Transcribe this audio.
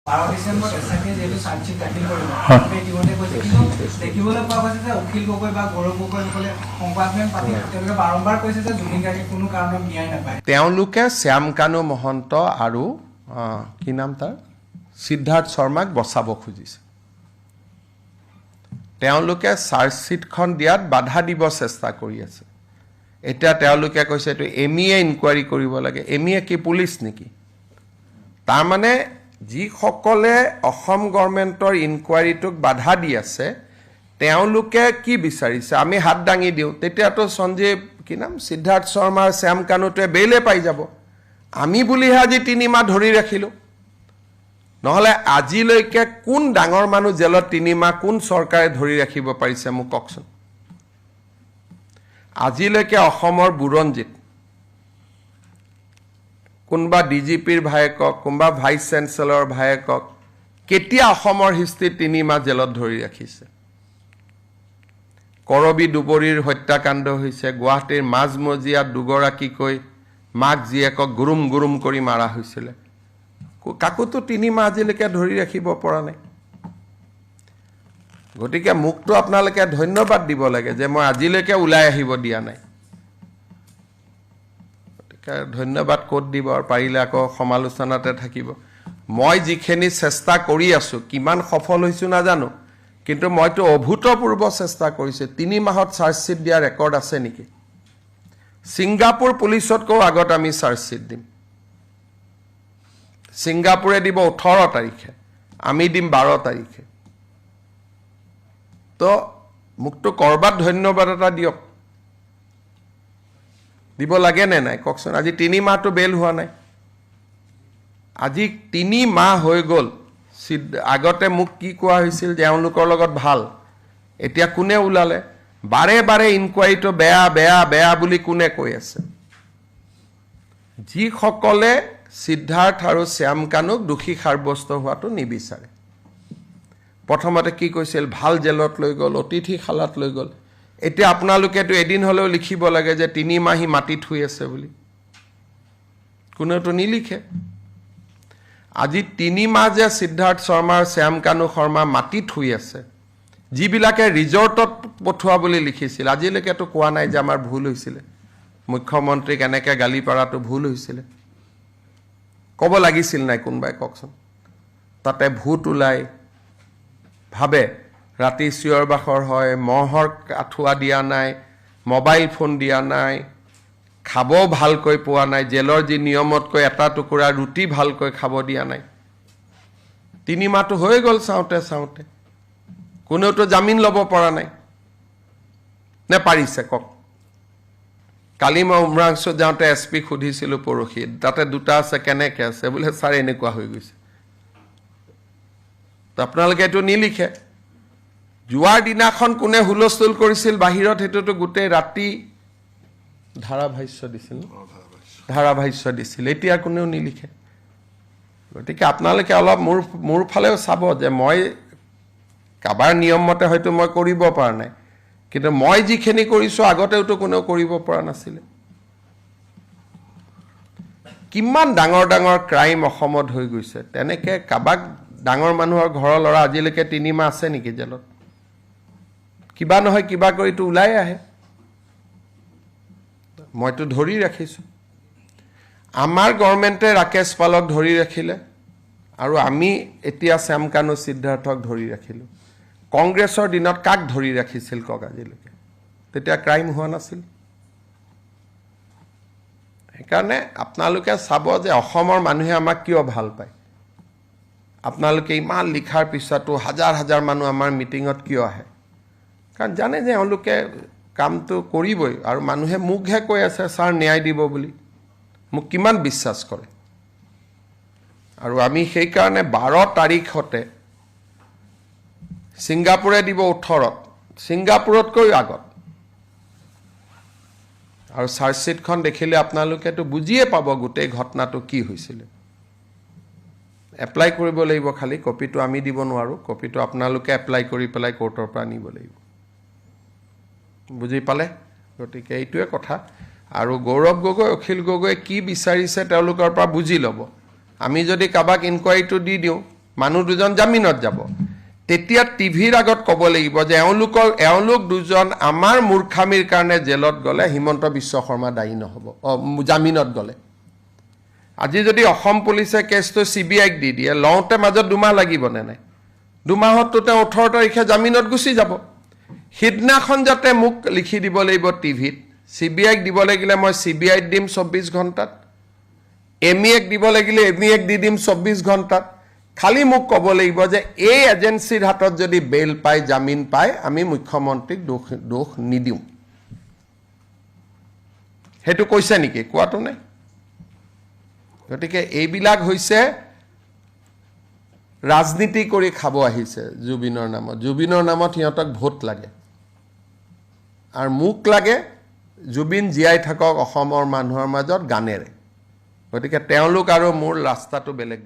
12 December SIT যেটো চাৰ্জশিট দাখিল কৰিব ইতিমধ্যে কৈছে কিন্তু দেখিবলৈ পোৱা গৈছে যে অখিল গগৈ বা গৌৰৱ গগৈসকলে সংবাদমেল পাতি তেওঁলোকে বাৰম্বাৰ কৈছে যে জুবিন গাৰ্গে কোনো কাৰণত ন্যায় নাপায়। তেওঁলোকে শ্যাম কানু মহন্ত আৰু কি নাম তাৰ সিদ্ধাৰ্থ শৰ্মাক বচাব খুজিছে। তেওঁলোকে চাৰ্জশিটখন দিয়াত বাধা দিব চেষ্টা কৰি আছে। এতিয়া তেওঁলোকে কৈছে এইটো এমিয়ে ইনকুৱাৰী কৰিব লাগে। এমিয়ে কি পুলিচ নেকি? তাৰমানে যিসকলে অসম গভৰ্ণমেণ্টৰ ইনকুৱাৰীটোক বাধা দি আছে তেওঁলোকে কি বিচাৰিছে আমি হাত দাঙি দিওঁ তেতিয়াতো সঞ্জীৱ কি নাম সিদ্ধাৰ্থ শৰ্মা শ্যাম কানুটোৱে বেইলে পাই যাব। আমি বুলিহে আজি 3 মাহ ধৰি ৰাখিলোঁ। নহ'লে আজিলৈকে কোন ডাঙৰ মানুহ জেলত 3 মাহ কোন চৰকাৰে ধৰি ৰাখিব পাৰিছে মোক কওকচোন। আজিলৈকে অসমৰ বুৰঞ্জীত কোনবা ডিজিপিৰ ভায়েকক কোনবা ভাইচ চেঞ্চেলৰ ভায়েকক কেতিয়া অসমৰ হিষ্ট্ৰীত 3 মাহ জেলত ধৰি ৰাখিছে? কৰবী দুবৰীৰ হত্যাকাণ্ড হৈছে, গুৱাহাটীৰ মাজমজিয়াত দুগৰাকীকৈ মাক জীয়েকক গুৰুম গুৰুম কৰি মাৰা হৈছিলে। কাকোতো 3 মাহ আজিলৈকে ধৰি ৰাখিব পৰা নাই। গতিকে মোকতো আপোনালোকে ধন্যবাদ দিব লাগে যে মই আজিলৈকে ওলাই আহিব দিয়া নাই। ধন্যবাদ ক'ত দিব আৰু পাৰিলে আকৌ সমালোচনাতে থাকিব। মই যিখিনি চেষ্টা কৰি আছোঁ কিমান সফল হৈছোঁ নাজানো, কিন্তু মইতো অভূতপূৰ্ব চেষ্টা কৰিছোঁ। 3 মাহত চাৰ্জশ্বিট দিয়া ৰেকৰ্ড আছে নেকি? ছিংগাপুৰ পুলিচতকৈও আগত আমি চাৰ্জশ্বিট দিম। ছিংগাপুৰে দিব 18 তাৰিখে, আমি দিম 12 তাৰিখে। তো মোকতো কৰবাত ধন্যবাদ এটা দিয়ক। দিব লাগে নে নাই কওকচোন। আজি 3 মাহটো বেল হোৱা নাই। আজি 3 মাহ হৈ গ'ল। আগতে মোক কি কোৱা হৈছিল যে এওঁলোকৰ লগত ভাল, এতিয়া কোনে ওলালে? বাৰে বাৰে ইনকুৱাৰীটো বেয়া বেয়া বেয়া বুলি কোনে কৈ আছে? যিসকলে সিদ্ধাৰ্থ আৰু শ্যাম কানুক দোষী সাব্যস্ত হোৱাটো নিবিচাৰে। প্ৰথমতে কি কৈছিল ভাল জেলত লৈ গ'ল, অতিথিশালাত লৈ গ'ল। এতিয়া আপোনালোকেতো এদিন হ'লেও লিখিব লাগে যে 3 মাহি মাটিত শুই আছে বুলি। কোনেওতো নিলিখে। আজি 3 মাহ যে সিদ্ধাৰ্থ শৰ্মা আৰু শ্যাম কানু শৰ্মা মাটিত শুই আছে, যিবিলাকে ৰিজৰ্টত পঠোৱা বুলি লিখিছিল আজিলৈকেতো কোৱা নাই যে আমাৰ ভুল হৈছিলে, মুখ্যমন্ত্ৰীক এনেকৈ গালি পাৰাটো ভুল হৈছিলে। ক'ব লাগিছিল নাই কোনোবাই কওকচোন। তাতে ভূত ওলাই ভাবে ৰাতি চিঞৰ বাখৰ হয়, মহৰ আঁঠুৱা দিয়া নাই, মোবাইল ফোন দিয়া নাই, খাব ভালকৈ পোৱা নাই, জেলৰ যি নিয়মতকৈ এটা টুকুৰা ৰুটি ভালকৈ খাব দিয়া নাই। 3 মাহটো হৈ গ'ল চাওঁতে চাওঁতে। কোনেওতো জামিন ল'ব পৰা নাই নে পাৰিছে কওক? কালি মই উমৰাংচুত যাওঁতে এছপিক সুধিছিলোঁ পৰহি, তাতে 2টা আছে কেনেকৈ আছে? বোলে ছাৰ এনেকুৱা হৈ গৈছে। আপোনালোকে এইটো নিলিখে। যোৱাৰ দিনাখন কোনে হুলস্থুল কৰিছিল বাহিৰত সেইটোতো গোটেই ৰাতি ধাৰাভাষ্য দিছিল। এতিয়া কোনেও নিলিখে। গতিকে আপোনালোকে অলপ মোৰ ফালেও চাব যে মই কাবাৰ নিয়ম মতে হয়তো মই কৰিব পৰা নাই, কিন্তু মই যিখিনি কৰিছোঁ আগতেওতো কোনেও কৰিব পৰা নাছিলে। কিমান ডাঙৰ ডাঙৰ ক্ৰাইম অসমত হৈ গৈছে। তেনেকৈ কাবাক ডাঙৰ মানুহৰ ঘৰৰ ল'ৰা আজিলৈকে 3 মাহ আছে নেকি জেলত? কিবা নহয় কিবা কৰিতো ওলাই আহে। মইতো ধৰি ৰাখিছোঁ। আমাৰ গভৰ্ণমেণ্টে ৰাকেশ পালক ধৰি ৰাখিলে আৰু আমি এতিয়া শ্যাম কানু সিদ্ধাৰ্থক ধৰি ৰাখিলোঁ। কংগ্ৰেছৰ দিনত কাক ধৰি ৰাখিছিল কওক আজিলৈকে? তেতিয়া ক্ৰাইম হোৱা নাছিল। সেইকাৰণে আপোনালোকে চাব যে অসমৰ মানুহে আমাক কিয় ভাল পায়। আপোনালোকে ইমান লিখাৰ পিছতো হাজাৰ হাজাৰ মানুহ আমাৰ মিটিঙত কিয় আহে? কাৰণ জানে যে এওঁলোকে কামটো কৰিবই। আৰু মানুহে মোকহে কৈ আছে ছাৰ ন্যায় দিব বুলি। মোক কিমান বিশ্বাস কৰে। আৰু আমি সেইকাৰণে 12 তাৰিখতে ছিংগাপুৰে দিব 18ত, ছিংগাপুৰতকৈ আগত। আৰু চাৰ্জশ্বিটখন দেখিলে আপোনালোকেতো বুজিয়ে পাব গোটেই ঘটনাটো কি হৈছিলে। এপ্লাই কৰিব লাগিব, খালি কপিটো আমি দিব নোৱাৰোঁ। কপিটো আপোনালোকে এপ্লাই কৰি পেলাই কোৰ্টৰ পৰা নিব লাগিব। বুজি পালে? গতিকে এইটোৱে কথা। আৰু গৌৰৱ গগৈ অখিল গগৈয়ে কি বিচাৰিছে তেওঁলোকৰ পৰা বুজি ল'ব। আমি যদি কাবাক ইনকুৱাৰীটো দি দিওঁ মানুহ দুজন জামিনত যাব তেতিয়া টিভিৰ আগত ক'ব লাগিব যে এওঁলোক দুজন আমাৰ মূৰ্খামিৰ কাৰণে জেলত গ'লে হিমন্ত বিশ্ব শৰ্মা দায়ী নহ'ব জামিনত গ'লে আজি যদি অসম পুলিচে কেছটো CBIক দি দিয়ে লওঁতে মাজত 2 মাহ লাগিব নে নাই 2 মাহততো তেওঁ 18 তাৰিখে জামিনত গুচি যাব সিদিনাখন যাতে মোক লিখি দিব লাগিব টিভিত CBIক দিব লাগিলে মই CBIক দিম 24 ঘণ্টাত MEক দিব লাগিলে MEক দি দিম 24 ঘণ্টাত খালি মোক ক'ব লাগিব যে এই এজেন্সিৰ হাতত যদি বেল পাই জামিন পাই আমি মুখ্যমন্ত্ৰীক দোষ নিদিওঁ হেতু কৈছে নেকি কোৱাটো নাই গতিকে এইবিলাক হৈছে ৰাজনীতি কৰি খাব আহিছে জুবিনৰ নামত সিহঁতক ভোট লাগে আৰু মোক লাগে জুবিন জীয়াই থাকক অসমৰ মানুহৰ মাজত গানেৰে গতিকে তেওঁলোক আৰু মোৰ ৰাস্তাটো বেলেগ